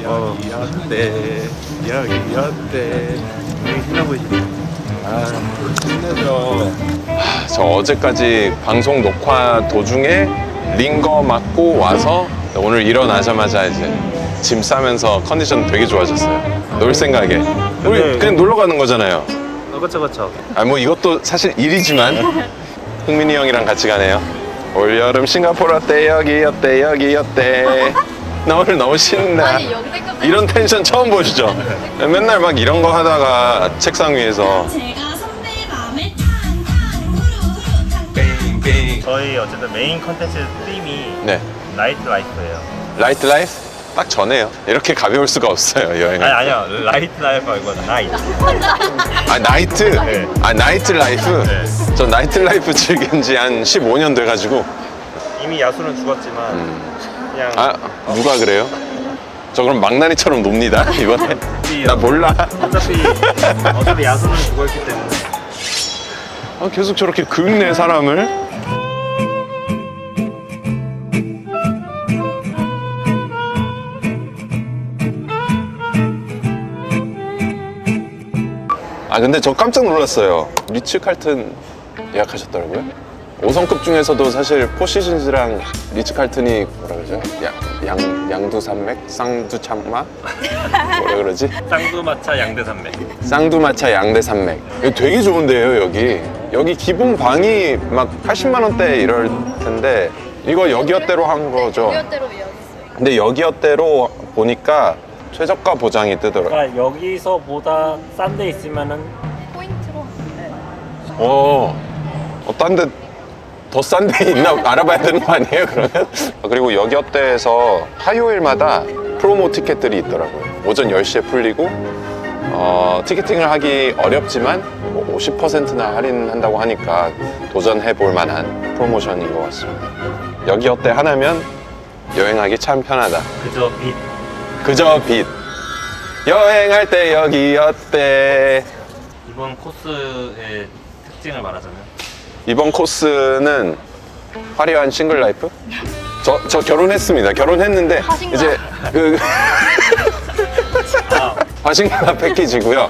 여기였대 여기였대 되게 신나 보이시네. 아 신나죠. 저 어제까지 방송 녹화 도중에 링거 맞고 와서 오늘 일어나자마자 이제 짐 싸면서 컨디션 되게 좋아졌어요. 놀 생각에. 우리 네. 그냥 놀러 가는 거잖아요. 그쵸. 아 뭐 이것도 사실 일이지만 흥민이 형이랑 같이 가네요. 올여름 싱가포르 어때 여기였대 여기였대. 나 오늘 너무 신나. 아니 역대급 이런 텐션 처음 보시죠? 맨날 막 이런 거 하다가 책상 위에서 제가 선배 마음에 탕탕 후루후루 탕탕 빙빙. 저희 어쨌든 메인 컨텐츠 팀이 네, 라이트 라이프예요. 라이트 라이프 딱 전에요. 이렇게 가벼울 수가 없어요 여행을. 아니요 라이트 라이프 말고 나이트. 아 나이트? 네. 아 나이트 라이프? 네. 저 나이트 라이프 즐긴 지 한 15년 돼가지고. 이미 야수는 죽었지만 그냥 아 누가 그래요? 저 그럼 망나니처럼 놉니다 이번에. 나 몰라. 어차피 야수는 죽었기 때문에. 아, 계속 저렇게 긁네 사람을. 아 근데 저 깜짝 놀랐어요. 리츠 칼튼 예약하셨더라고요. 5성급 중에서도 사실 포시즌즈랑 리츠 칼튼이 뭐라 그러죠? 양두산맥? 쌍두창마? 뭐라 그러지? 쌍두마차 양대산맥. 쌍두마차 양대산맥. 이거 되게 좋은데요 여기. 여기 기본 방이 막 80만 원대 이럴 텐데 이거 여기어때로 한 거죠. 여기대로 예약했어요. 근데 여기어때로 보니까 최저가 보장이 뜨더라고요. 그러니까 여기서보다 싼 데 있으면은 포인트로. 네. 딴 데 더 싼 데 있나 알아봐야 되는 거 아니에요, 그러면? 그리고 여기어때에서 화요일마다 프로모 티켓들이 있더라고요. 오전 10시에 풀리고, 티켓팅을 하기 어렵지만 뭐 50%나 할인한다고 하니까 도전해볼 만한 프로모션인 것 같습니다. 여기어때 하나면 여행하기 참 편하다. 그저 빛. 그저 빛. 여행할 때 여기어때. 이번 코스의 특징을 말하자면 이번 코스는 화려한 싱글 라이프? 저 결혼했습니다. 결혼했는데 화신가? 이제 그 화신가 패키지고요.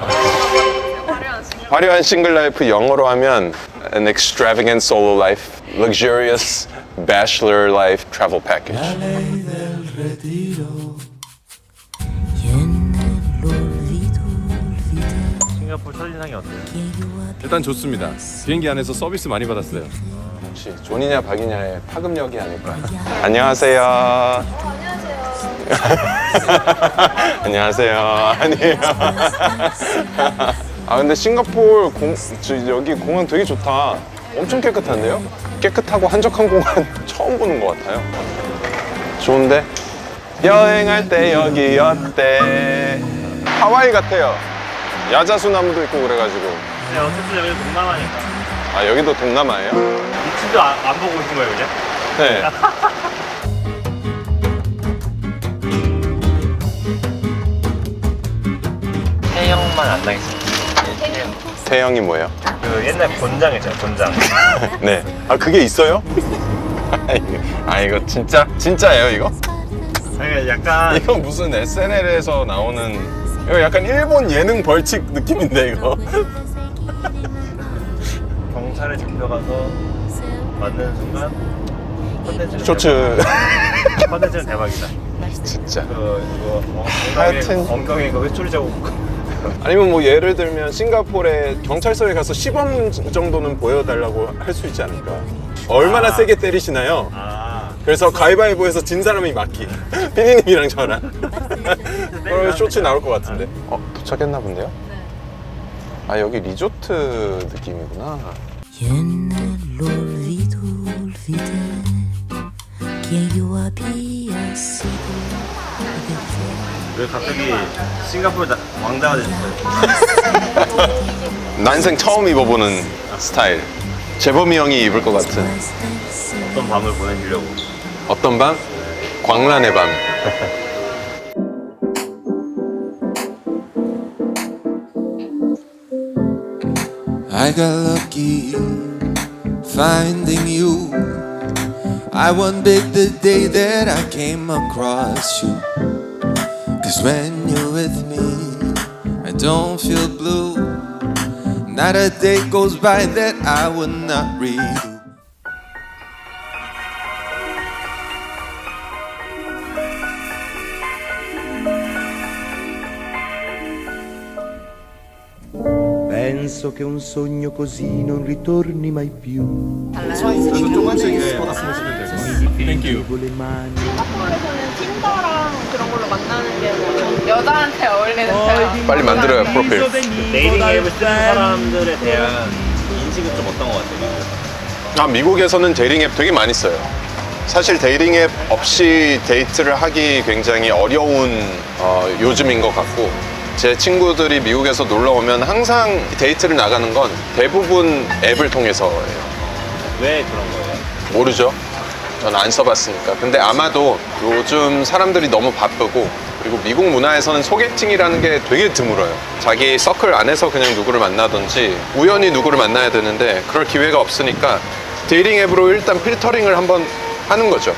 화려한 싱글 라이프 영어로 하면 an extravagant solo life, luxurious bachelor life travel package. 싱가포르 첫인상이 어때요? 일단 좋습니다. 비행기 안에서 서비스 많이 받았어요. 역시 존이냐 박이냐의 파급력이 아닐까. 안녕하세요. 안녕하세요. 아니에요. 아 근데 싱가포르 여기 공항 되게 좋다. 엄청 깨끗한데요? 깨끗하고 한적한 공항 처음 보는 것 같아요. 좋은데? 여행할 때 여기 어때? 하와이 같아요. 야자수 나무도 있고 그래가지고. 네, 어쨌든 여기 동남아니까. 아 여기도 동남아예요? 위치도 안 보고 오신 거예요, 그냥? 네. 태형만 안 나있어요. 태영이 뭐예요? 그 옛날 곤장 있잖아요, 곤장. 네. 아 그게 있어요? 아 이거 진짜예요 이거? 그러니까 약간 이거 무슨 SNL에서 나오는 이거 약간 일본 예능 벌칙 느낌인데 이거. 경찰에 잡혀가서 맞는 순간 쇼츠. 컨텐츠는 대박이다. 진짜. 이거 하여튼. 엉덩이 그 회초리 자국. 아니면 뭐 예를 들면 싱가포르에 경찰서에 가서 시범 정도는 보여달라고 할 수 있지 않을까? 얼마나 세게 때리시나요? 그래서 가위바위보에서 진 사람이 맞기. 피디님이랑 저랑. 그럼 쇼츠 나올 것 같은데. 도착했나 본데요? 네. 아 여기 리조트 느낌이구나. 옛날로 olvido, olvidé que yo había sido de 왜 갑자기 싱가포르 왕자가 되셨어요? 난생 처음 입어보는 스타일. 재범이 형이 입을 것 같은. 어떤 밤을 보내시려고? 어떤 밤? 광란의 밤. I got lucky finding you. I won't bet the day that I came across you. 'Cause when you're with me, I don't feel blue. Not a day goes by that I would not read. Penso che un sogno così non ritorni mai più. 그래서 조금씩 받았으면 될 것 같아요. con le mani. 싱가포르에서는 틴더랑 그런 걸로 만나는 게 뭐 여자한테 어울리는 표현. 빨리 만들어요, 프로필. 데이팅 앱을 쓰는 사람들에 대한 인식은 좀 어떤 것 같아요? 아, 미국에서는 데이팅 앱 되게 많이 써요. 사실 데이팅 앱 없이 데이트를 하기 굉장히 어려운 요즘인 것 같고, 제 친구들이 미국에서 놀러 오면 항상 데이트를 나가는 건 대부분 앱을 통해서예요. 왜 그런 거예요? 모르죠. 저는 안 써봤으니까. 근데 아마도 요즘 사람들이 너무 바쁘고, 그리고 미국 문화에서는 소개팅이라는 게 되게 드물어요. 자기 서클 안에서 그냥 누구를 만나든지 우연히 누구를 만나야 되는데 그럴 기회가 없으니까 데이팅 앱으로 일단 필터링을 한번 하는 거죠.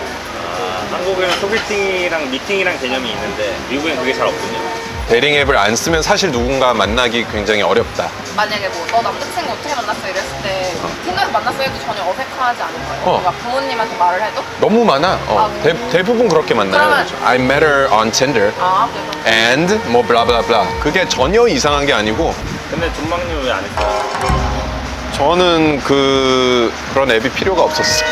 한국에는 소개팅이랑 미팅이랑 개념이 있는데 미국엔 그게 잘 없군요. 데이팅 앱을 안 쓰면 사실 누군가 만나기 굉장히 어렵다. 만약에 뭐 너 남자친구 어떻게 만났어 이랬을 때 틴더에서 만났어 해도 전혀 어색하지 않은 거예요? 막 부모님한테 말을 해도? 너무 많아. 대부분 그렇게 만나요. 그러면- I met her on Tinder 아 그래서 and 뭐 블라블라블라. 그게 전혀 이상한 게 아니고, 근데 존망류 왜 안 했어요? 저는 그런 앱이 필요가 없었어요.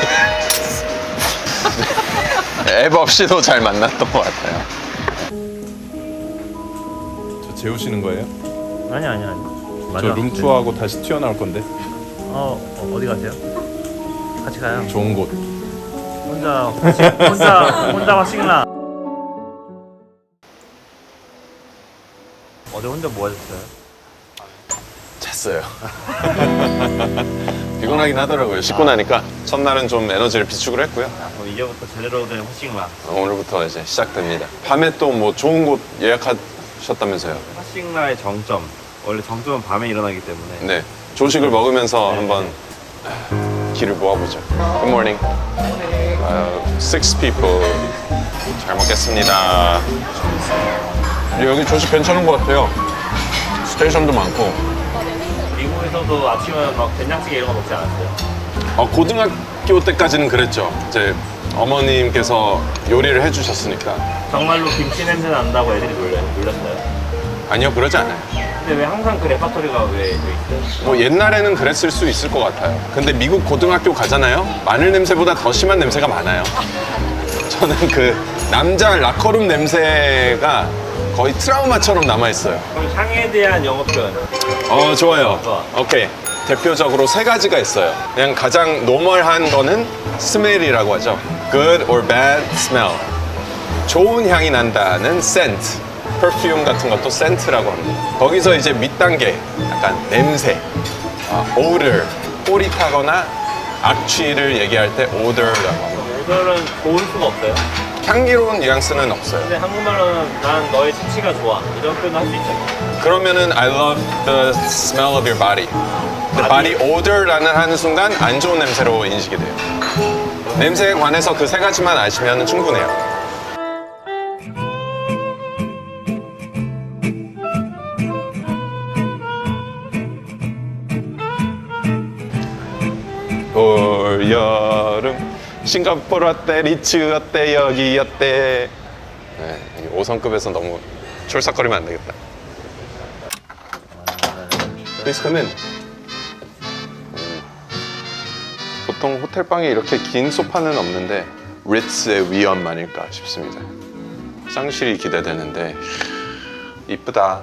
앱 없이도 잘 만났던 것 같아요. 저 재우시는 거예요? 아니. 저 룸투어하고 다시 튀어나올 건데. 어디 가세요? 같이 가요. 좋은 곳. 혼자 화싱라. 어제 혼자 뭐 하셨어요? 잤어요. 피곤하긴 하더라고요. 씻고 나니까 첫날은 좀 에너지를 비축을 했고요. 그럼 이제부터 제대로 된 화싱라. 오늘부터 이제 시작됩니다. 밤에 또 뭐 좋은 곳 예약하셨다면서요? 화싱라의 정점. 원래 정점은 밤에 일어나기 때문에. 네. 조식을 먹으면서 한번 기를 모아보죠. Good morning. 6 people. 잘 먹겠습니다. 여기 조식 괜찮은 것 같아요. 스테이션도 많고. 미국에서도 아침에 막 된장찌개 이런 거 먹지 않았어요? 고등학교 때까지는 그랬죠. 이제 어머님께서 요리를 해주셨으니까. 정말로 김치 냄새 난다고 애들이 놀렸어요? 아니요, 그러지 않아요. 근데 왜 항상 그 레파토리가 왜 있어요? 뭐 옛날에는 그랬을 수 있을 것 같아요. 근데 미국 고등학교 가잖아요. 마늘 냄새보다 더 심한 냄새가 많아요. 저는 그 남자 라커룸 냄새가 거의 트라우마처럼 남아있어요. 그럼 향에 대한 영어 표현. 좋아요. 좋아. 오케이. 대표적으로 3가지가 있어요. 그냥 가장 노멀한 거는 스멜이라고 하죠. Good or bad smell. 좋은 향이 난다는 scent. perfume 같은 것도 scent라고 합니다. 거기서 이제 밑단계, 약간 냄새, odor, 꼬리 타거나 악취를 얘기할 때 odor라고 합니다. 오늘은 좋을 수가 없어요. 향기로운 뉘앙스는 없어요. 근데 한국말로는 난 너의 치치가 좋아 이런 표현을 할 수 있잖아요. 그러면은 I love the smell of your body. 근데 body odor라는 하는 순간 안 좋은 냄새로 인식이 돼요. 냄새에 관해서 그 3가지만 아시면 충분해요. 올 여름 싱가포르 어때, 리츠 어때, 여기 어때. 네, 5성급에서 너무 촐싹거리면 안 되겠다. Please come in. 보통 호텔방에 이렇게 긴 소파는 없는데 리츠의 위엄만일까 싶습니다. 쌍실이 기대되는데 이쁘다.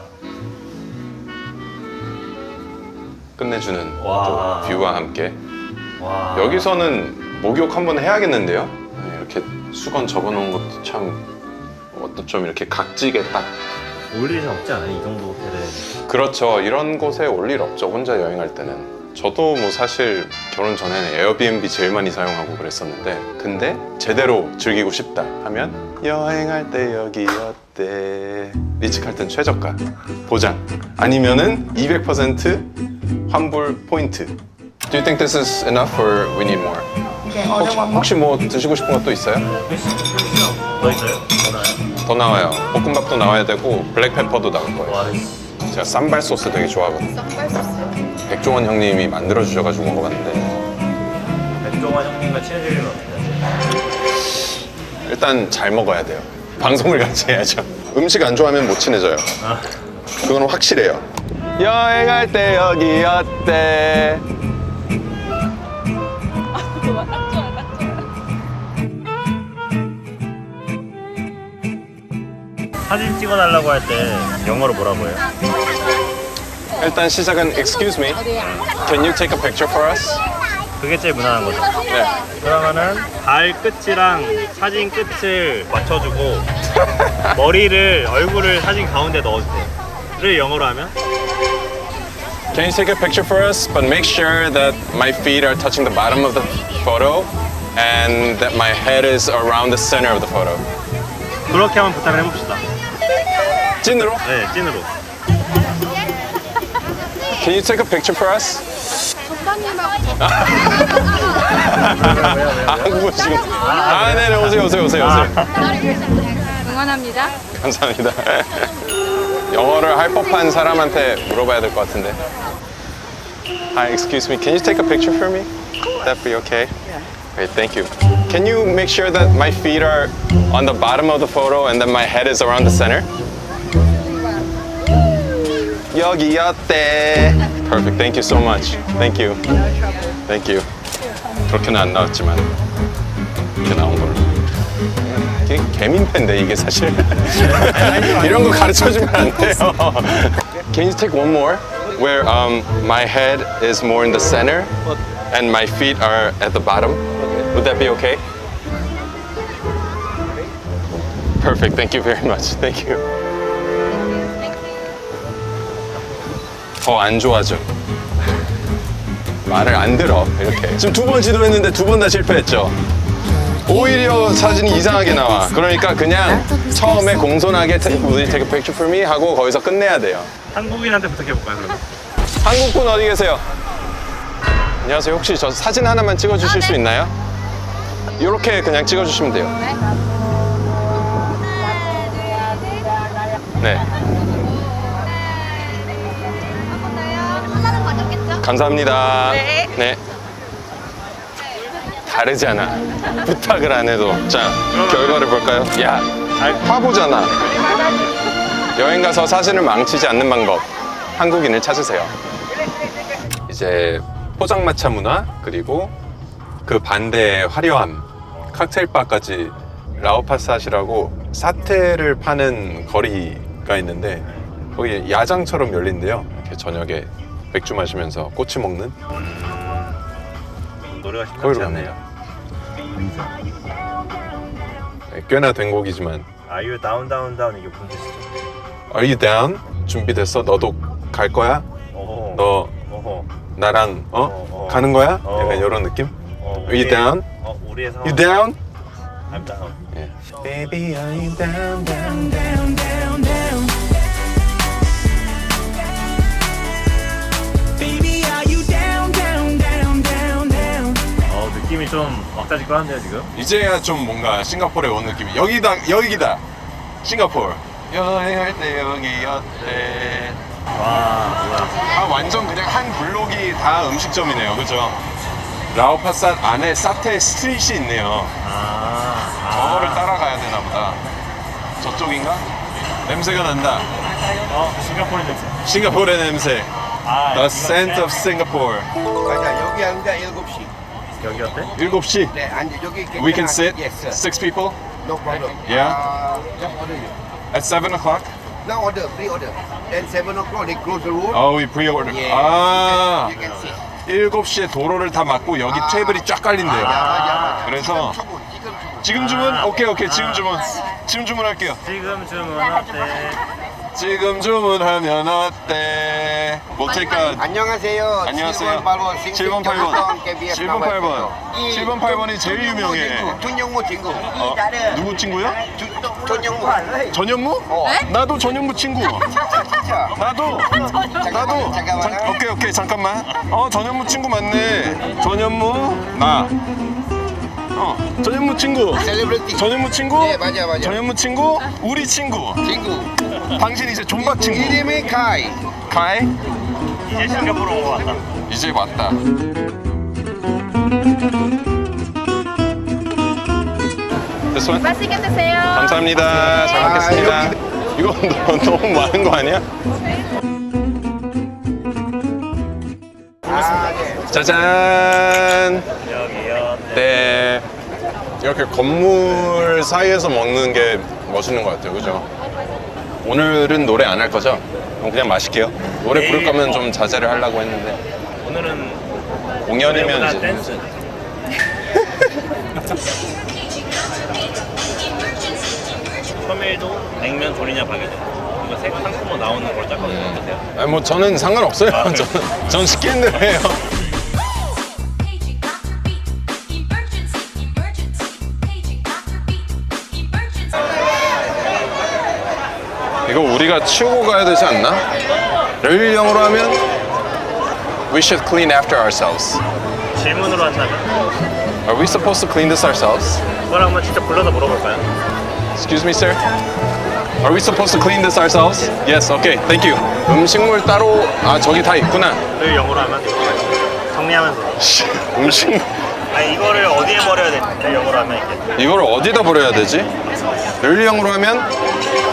끝내주는 와. 또 뷰와 함께. 와. 여기서는 목욕 한번 해야겠는데요? 이렇게 수건 접어놓은 것도 참 좀 이렇게 각지게 딱. 올 일은 없지 않아요? 이 정도 호텔에. 그렇죠. 이런 곳에 올 일 없죠. 혼자 여행할 때는. 저도 뭐 사실 결혼 전에는 에어비앤비 제일 많이 사용하고 그랬었는데, 근데 제대로 즐기고 싶다 하면 여행할 때 여기 어때, 리츠칼튼 최저가 보장, 아니면은 200% 환불 포인트. Do you think this is enough or we need more? 이게 어려운 거? 혹시 뭐 드시고 싶은 것도 있어요? 더 있어요? 더 나와요. 볶음밥도 나와야 되고 블랙페퍼도 나올 거예요. 와, 제가 쌈발 소스 되게 좋아하거든요. 쌈발 소스. 백종원 형님이 만들어 주셔가지고 온 것 같은데 백종원 형님과 친해질 일은 없어요. 일단 잘 먹어야 돼요. 방송을 같이 해야죠. 음식 안 좋아하면 못 친해져요. 아, 그건 확실해요. 여행할 때 여기 어때? 사진 찍어달라고 할 때 영어로 뭐라고 해요? 일단 시작은 Excuse me, can you take a picture for us? 그게 제일 무난한 거죠. 네. 그러면은 발 끝이랑 사진 끝을 맞춰주고 머리를 얼굴을 사진 가운데 넣어주세요.를 영어로 하면 Can you take a picture for us, but make sure that my feet are touching the bottom of the photo and that my head is around the center of the photo. 그렇게 한번 부탁을 해봅시다. 찐으로? 네, 찐으로. Can you take a picture for us? 한국어 지금. 네네, 오세요. 응원합니다. 감사합니다. 영어를 할 법한 사람한테 물어봐야 될 것 같은데. Hi, excuse me. Can you take a picture for me? That'd be okay. Great, thank you. Can you make sure that my feet are on the bottom of the photo and that my head is around the center? 여기 어때? Perfect. Thank you so much. Thank you. Thank you. 그렇게는 안 나왔지만 이렇게 나온 걸로. 이게 개민폐인데 이게 사실. 이런 거 가르쳐주면 안 돼요. Can you take one more? Where my head is more in the center and my feet are at the bottom. Would that be okay? Perfect. Thank you very much. Thank you. 더 안 좋아져. 말을 안 들어. 이렇게. 지금 두 번 시도했는데 두 번 다 실패했죠. 오히려 사진이 이상하게 나와. 그러니까 그냥 처음에 공손하게 Will you take a picture for me? 하고 거기서 끝내야 돼요. 한국인한테 부탁해볼까요, 그러면? 한국분 어디 계세요? 안녕하세요. 혹시 저 사진 하나만 찍어주실 수 있나요? 이렇게 그냥 찍어주시면 돼요. 네. 감사합니다. 네. 다르잖아. 부탁을 안 해도. 자, 결과를 볼까요? 야, 화보잖아. 여행 가서 사진을 망치지 않는 방법. 한국인을 찾으세요. 이제 포장마차 문화 그리고 그 반대의 화려함, 칵테일바까지 라오파삿이라고 사테를 파는 거리가 있는데 거기 야장처럼 열린대요. 이렇게 저녁에 맥주 마시면서 꼬치 먹는. 노래가 거기로 심상치 않네요. 네, 꽤나 된 곡이지만. Are you down, down, down 이게 무슨 뜻이죠? Are you down? 준비됐어? 너도 갈 거야? 어허. 너 어허. 나랑 가는 거야? 약간 이런 느낌? Are you down? 우리의 상황. You down? I'm down. 예. Baby, are you down, down, down, down, down? Baby, are you down, down, down, down, down? 느낌이 좀 왁자지껄한데요, 지금? 이제야 좀 뭔가 싱가포르에 온 느낌이. 여기다. 싱가포르. 여행할 때 여기 어때? 와, 뭐야. 아, 완전 그냥 한 블록이 다 음식점이네요, 그죠? 라오파삿 안에 사테 스트릿이 있네요. 저거를 따라가야 되나 보다. 저쪽인가? 냄새가 난다. 싱가포르 냄새. 싱가포르의 냄새. The scent of Singapore. 맞아, 여기 앉아 7시. 여기 어때? 7시. 네, 앉아 여기. We can sit? Yes, sir. 6 people? No problem. Yeah. Just order you. At 7 o'clock? Now order, pre-order. Then 7 o'clock they close the room. Oh, we pre-order. Yeah. 아, You can sit. 7시에 도로를 다 막고 여기 테이블이 쫙 깔린대요. 맞아. 그래서 지금 주문? 오케이. 지금 주문할게요. 지금 주문 어때? 지금 주문하면 어때? 모테카. 안녕하세요. 안녕하세요. 7번 8번. 7번 8번이 제일 유명해. 전영무 친구. 누구 친구야? 전영무. 전현무? 나도 전현무 친구. 나도. 오케이 잠깐만. 전현무 친구 맞네. 전현무 나. 전현무 친구. Celebrity. 전현무 친구. 네, 맞아. 전현무 친구. 우리 친구. 친구. 당신 이제 존박 친구. 이름이 카이. 가이. 이제 싱가포르 온 것 같다. 이제 왔다. This one? 맛있게 드세요. 감사합니다. 잘 먹겠습니다. 이거 너무 많은 거 아니야? 짜잔. 여기요. 네. 이렇게 건물 사이에서 먹는 게 멋있는 것 같아요. 그죠? 오늘은 노래 안 할 거죠? 그냥 마실게요. 노래 부를 거면 좀 자제를 하려고 했는데 오늘은 공연이면 노래보다 이제 댄스. 처음에도 냉면 조리냐 박이냐. 이거 색 상품으로 나오는 걸 짰거든요. 어떠세요? 아니 뭐 저는 상관없어요. 아, 그래요? 전 시키는 대로 해요. Paging Dr. Beat. Emergency, emergency. Paging Dr. Beat. Emergency. 이거 우리가 치우고 가야 되지 않나? 렐령으로 하면 We should clean after ourselves. 질문으로 한다면 Are we supposed to clean this ourselves? 그걸 한번 직접 불러서 물어볼까요? Excuse me, sir? Are we supposed to clean this ourselves? Yes, okay, thank you. 음식물 따로, 저기 다 있구나. 늘 영어로 하면 정리하면서. 음식, 아니 이거를 어디에 버려야 돼? 늘 영어로 하면 이렇게. 이걸 어디다 버려야 되지? 렐령으로 하면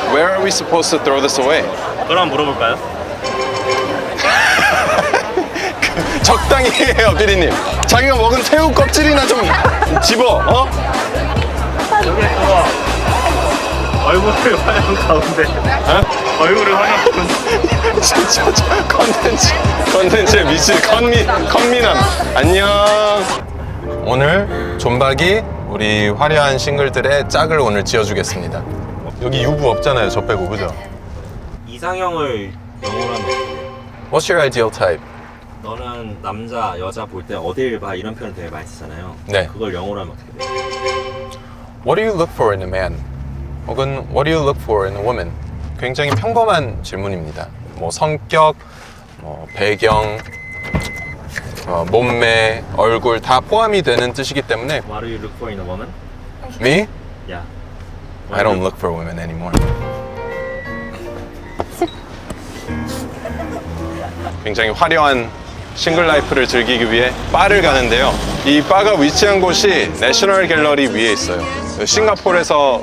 Where are we supposed to throw this away? 그럼 한번 물어볼까요? 적당히 해요, 피디님. 자기가 먹은 새우 껍질이나 좀 집어, 여기 그거 얼굴을 화장 가운데. 얼굴을 화장 가운데. 진짜 컨텐츠에 미친 컨미남. 안녕. 오늘 존박이 우리 화려한 싱글들의 짝을 오늘 지어주겠습니다. 여기 유부 없잖아요, 저 빼고, 그죠? 이상형을 영어로 하면 어떻게 돼? What's your ideal type? 너는 남자, 여자 볼 때 어딜 봐 이런 표현 되게 많이 쓰잖아요. 네. 그걸 영어로 하면 어떻게 돼? What do you look for in a man? 혹은 What do you look for in a woman? 굉장히 평범한 질문입니다. 뭐 성격, 뭐 배경, 몸매, 얼굴 다 포함이 되는 뜻이기 때문에 What do you look for in a woman? Me? Yeah. I don't look for women anymore. 굉장히 화려한 싱글 라이프를 즐기기 위해 바를 가는데요. 이 바가 위치한 곳이 내셔널 갤러리 위에 있어요. 싱가포르에서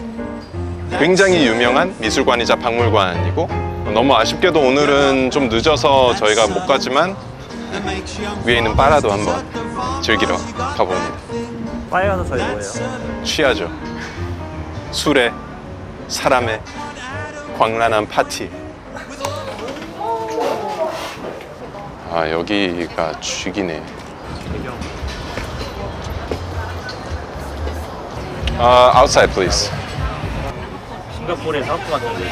굉장히 유명한 미술관이자 박물관이고, 너무 아쉽게도 오늘은 좀 늦어서 저희가 못 가지만 위에 있는 바라도 한번 즐기러 가봅니다. 바에 가서 저희 뭐예요? 취하죠. 술에, 사람에, 광란한 파티. 여기가 죽이네. Outside, please. 싱가포르에 사업 같은데.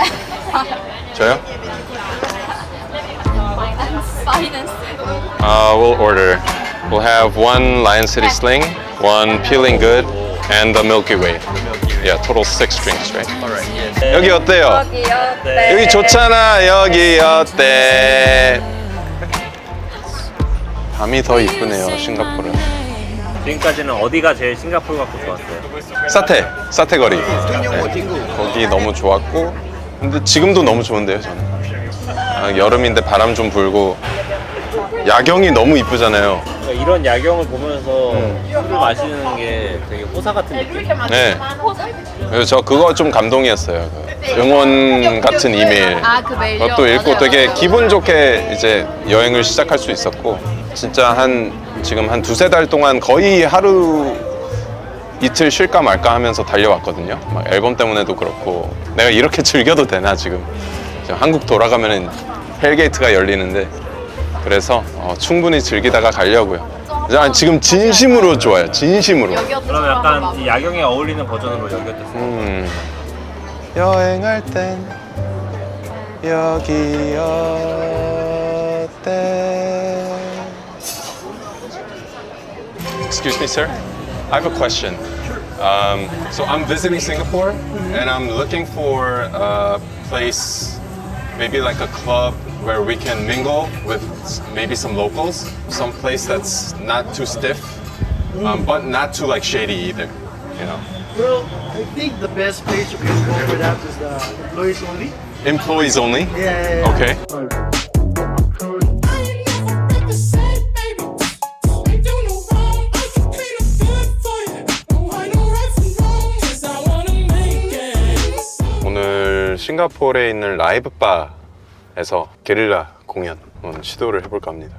저요? 파이낸스. We'll order. We'll have one Lion City Sling, one Peeling Good, and the Milky Way. Yeah, total 6 drinks, right? 여기 어때요? 여기 어때? 여기 좋잖아. 여기 어때? 밤이 더 이쁘네요, 싱가포르. 지금까지는 어디가 제일 싱가포르 갖고 좋았어요? 사테 거리. 네, 거기 너무 좋았고, 근데 지금도 너무 좋은데요, 저는. 여름인데 바람 좀 불고, 야경이 너무 이쁘잖아요. 그러니까 이런 야경을 보면서 술을 마시는 게 되게 호사 같은 느낌? 네. 그래서 저 그거 좀 감동이었어요. 그 응원 같은 이메일. 그 메일요? 그것도 읽고 맞아요, 되게 맞아요. 기분 좋게 이제 여행을 시작할 수 있었고, 진짜 지금 한 2-3달 동안 거의 하루 이틀 쉴까 말까 하면서 달려왔거든요. 막 앨범 때문에도 그렇고, 내가 이렇게 즐겨도 되나 지금 한국 돌아가면은 헬게이트가 열리는데, 그래서 충분히 즐기다가 가려고요. 지금 진심으로 좋아요. 진심으로. 그럼 약간 이 야경에 어울리는 버전으로 여기 어땠어요? 여행할 땐 여기 어때? Excuse me, sir. I have a question. So I'm visiting Singapore, and I'm looking for a place, maybe like a club where we can mingle with maybe some locals, some place that's not too stiff. but not too like shady either. You know, Well, I think the best place you can go for that is the employees only. employees only. Yeah. Okay. 오늘 싱가포르에 있는 라이브 바에서 게릴라 공연 시도를 해볼까 합니다.